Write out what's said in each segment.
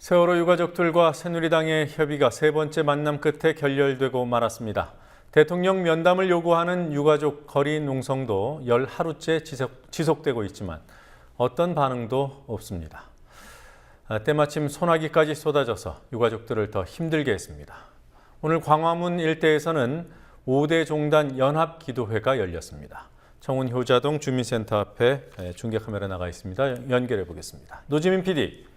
세월호 유가족들과 새누리당의 협의가 세 번째 만남 끝에 결렬되고 말았습니다. 대통령 면담을 요구하는 유가족 거리 농성도 열 하루째 지속되고 있지만 어떤 반응도 없습니다. 때마침 소나기까지 쏟아져서 유가족들을 더 힘들게 했습니다. 오늘 광화문 일대에서는 5대 종단 연합기도회가 열렸습니다. 청운 효자동 주민센터 앞에 중계 카메라 나가 있습니다. 연결해 보겠습니다. 노지민 PD.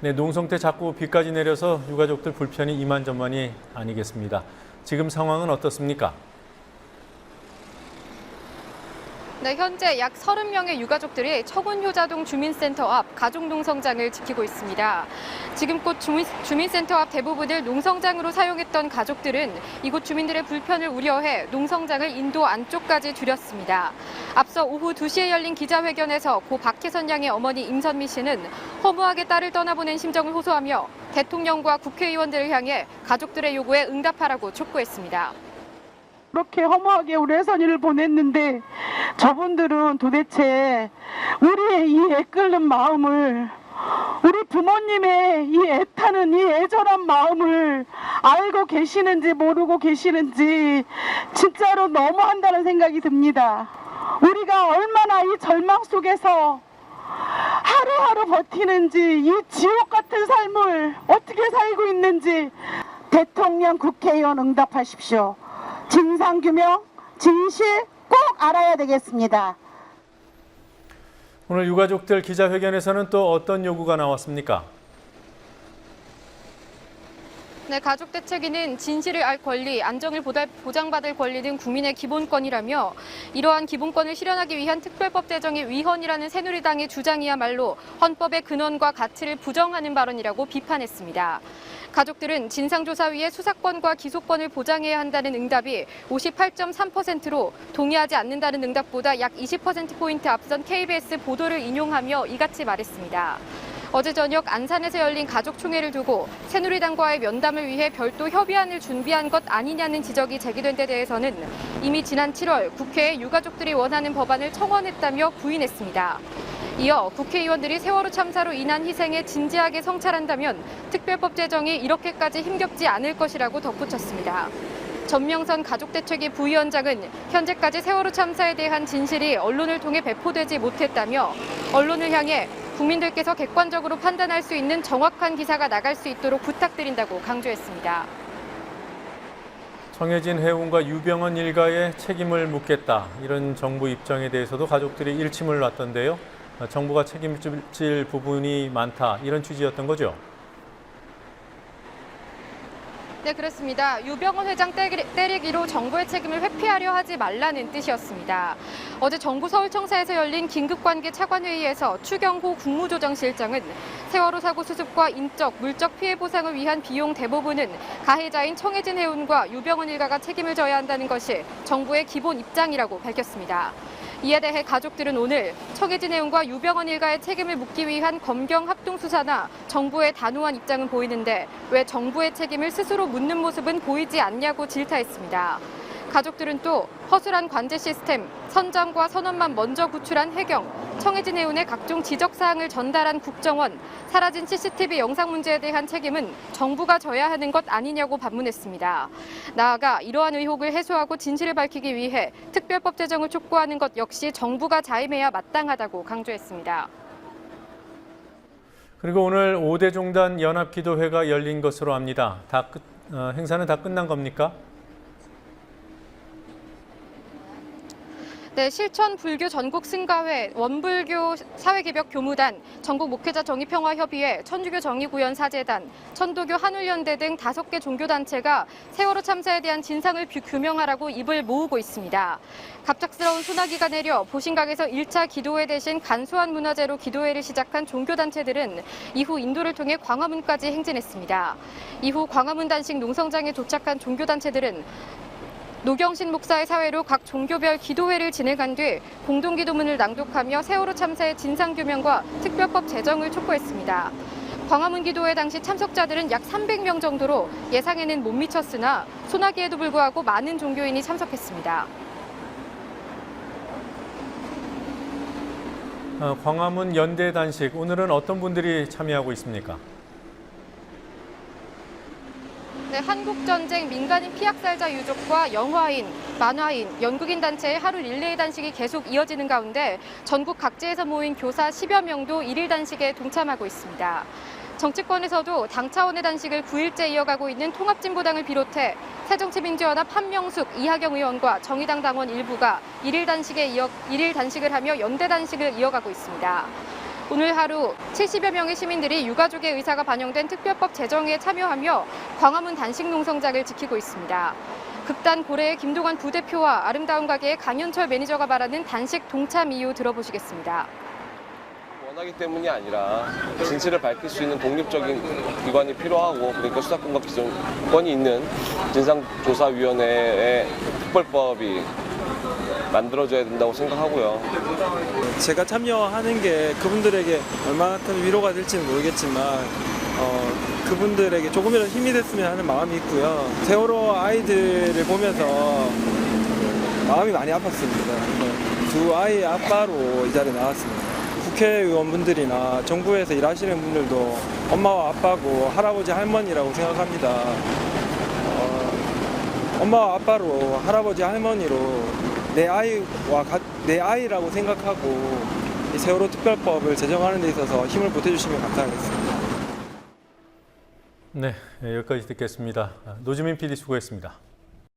네, 농성 때 자꾸 비까지 내려서 유가족들 불편이 이만저만이 아니겠습니다. 지금 상황은 어떻습니까? 네, 현재 약 30명의 유가족들이 청운효자동 주민센터 앞 가족농성장을 지키고 있습니다. 지금 곧 주민센터 앞 대부분을 농성장으로 사용했던 가족들은 이곳 주민들의 불편을 우려해 농성장을 인도 안쪽까지 줄였습니다. 앞서 오후 2시에 열린 기자회견에서 고 박혜선 양의 어머니 임선미 씨는 허무하게 딸을 떠나보낸 심정을 호소하며 대통령과 국회의원들을 향해 가족들의 요구에 응답하라고 촉구했습니다. 그렇게 허무하게 우리 혜선이를 보냈는데 저분들은 도대체 우리의 이 애끓는 마음을, 우리 부모님의 이 애타는 이 애절한 마음을 알고 계시는지 모르고 계시는지 진짜로 너무한다는 생각이 듭니다. 우리가 얼마나 이 절망 속에서 하루하루 버티는지, 이 지옥 같은 삶을 어떻게 살고 있는지 대통령, 국회의원 응답하십시오. 진상규명, 진실 꼭 알아야 되겠습니다. 오늘 유가족들 기자회견에서는 또 어떤 요구가 나왔습니까? 네, 가족 대책위는 진실을 알 권리, 안정을 보장받을 권리는 국민의 기본권이라며 이러한 기본권을 실현하기 위한 특별법 제정의 위헌이라는 새누리당의 주장이야말로 헌법의 근원과 가치를 부정하는 발언이라고 비판했습니다. 가족들은 진상조사위의 수사권과 기소권을 보장해야 한다는 응답이 58.3%로 동의하지 않는다는 응답보다 약 20%포인트 앞선 KBS 보도를 인용하며 이같이 말했습니다. 어제 저녁 안산에서 열린 가족총회를 두고 새누리당과의 면담을 위해 별도 협의안을 준비한 것 아니냐는 지적이 제기된 데 대해서는 이미 지난 7월 국회에 유가족들이 원하는 법안을 청원했다며 부인했습니다. 이어 국회의원들이 세월호 참사로 인한 희생에 진지하게 성찰한다면 특별법 제정이 이렇게까지 힘겹지 않을 것이라고 덧붙였습니다. 전명선 가족대책위 부위원장은 현재까지 세월호 참사에 대한 진실이 언론을 통해 배포되지 못했다며 언론을 향해 국민들께서 객관적으로 판단할 수 있는 정확한 기사가 나갈 수 있도록 부탁드린다고 강조했습니다. 청해진 해운과 유병헌 일가에 책임을 묻겠다. 이런 정부 입장에 대해서도 가족들이 일침을 놨던데요. 정부가 책임질 부분이 많다. 이런 취지였던 거죠? 네, 그렇습니다. 유병헌 회장 때리기로 정부의 책임을 회피하려 하지 말라는 뜻이었습니다. 어제 정부 서울청사에서 열린 긴급관계 차관회의에서 추경호 국무조정실장은 세월호 사고 수습과 인적, 물적 피해 보상을 위한 비용 대부분은 가해자인 청해진 해운과 유병헌 일가가 책임을 져야 한다는 것이 정부의 기본 입장이라고 밝혔습니다. 이에 대해 가족들은 오늘 청해진 해운과 유병헌 일가의 책임을 묻기 위한 검경 합동수사나 정부의 단호한 입장은 보이는데 왜 정부의 책임을 스스로 묻는 모습은 보이지 않냐고 질타했습니다. 가족들은 또 허술한 관제 시스템, 선장과 선원만 먼저 구출한 해경, 청해진 해운의 각종 지적사항을 전달한 국정원, 사라진 CCTV 영상 문제에 대한 책임은 정부가 져야 하는 것 아니냐고 반문했습니다. 나아가 이러한 의혹을 해소하고 진실을 밝히기 위해 특별법 제정을 촉구하는 것 역시 정부가 자임해야 마땅하다고 강조했습니다. 그리고 오늘 5대 종단 연합기도회가 열린 것으로 압니다. 행사는 다 끝난 겁니까? 네, 실천 불교 전국 승가회, 원불교 사회개벽 교무단, 전국 목회자 정의평화협의회, 천주교 정의구현 사재단, 천도교 한울연대 등 5개 종교단체가 세월호 참사에 대한 진상을 규명하라고 입을 모으고 있습니다. 갑작스러운 소나기가 내려 보신각에서 1차 기도회 대신 간소한 문화재로 기도회를 시작한 종교단체들은 이후 인도를 통해 광화문까지 행진했습니다. 이후 광화문 단식 농성장에 도착한 종교단체들은 노경신 목사의 사회로 각 종교별 기도회를 진행한 뒤 공동기도문을 낭독하며 세월호 참사의 진상규명과 특별법 제정을 촉구했습니다. 광화문 기도회 당시 참석자들은 약 300명 정도로 예상에는 못 미쳤으나 소나기에도 불구하고 많은 종교인이 참석했습니다. 광화문 연대 단식, 오늘은 어떤 분들이 참여하고 있습니까? 네, 한국전쟁 민간인 피학살자 유족과 영화인, 만화인, 연극인 단체의 하루 릴레이 단식이 계속 이어지는 가운데 전국 각지에서 모인 교사 10여 명도 일일 단식에 동참하고 있습니다. 정치권에서도 당 차원의 단식을 9일째 이어가고 있는 통합진보당을 비롯해 새정치민주연합 한명숙, 이하경 의원과 정의당 당원 일부가 일일 단식을 하며 연대 단식을 이어가고 있습니다. 오늘 하루 70여 명의 시민들이 유가족의 의사가 반영된 특별법 제정에 참여하며 광화문 단식 농성장을 지키고 있습니다. 극단 고래의 김동완 부대표와 아름다운 가게의 강현철 매니저가 말하는 단식 동참 이유 들어보시겠습니다. 원하기 때문이 아니라 진실을 밝힐 수 있는 독립적인 기관이 필요하고, 그러니까 수사권과 기소권이 있는 진상조사위원회의 특별법이 만들어져야 된다고 생각하고요. 제가 참여하는 게 그분들에게 얼마나 큰 위로가 될지는 모르겠지만 그분들에게 조금이라도 힘이 됐으면 하는 마음이 있고요. 세월호 아이들을 보면서 마음이 많이 아팠습니다. 두 아이의 아빠로 이 자리에 나왔습니다. 국회의원분들이나 정부에서 일하시는 분들도 엄마와 아빠고 할아버지 할머니라고 생각합니다. 엄마와 아빠로, 할아버지 할머니로 내 아이라고 생각하고 이 세월호 특별법을 제정하는 데 있어서 힘을 보태주시면 감사하겠습니다. 네, 여기까지 듣겠습니다. 노지민 PD 수고했습니다.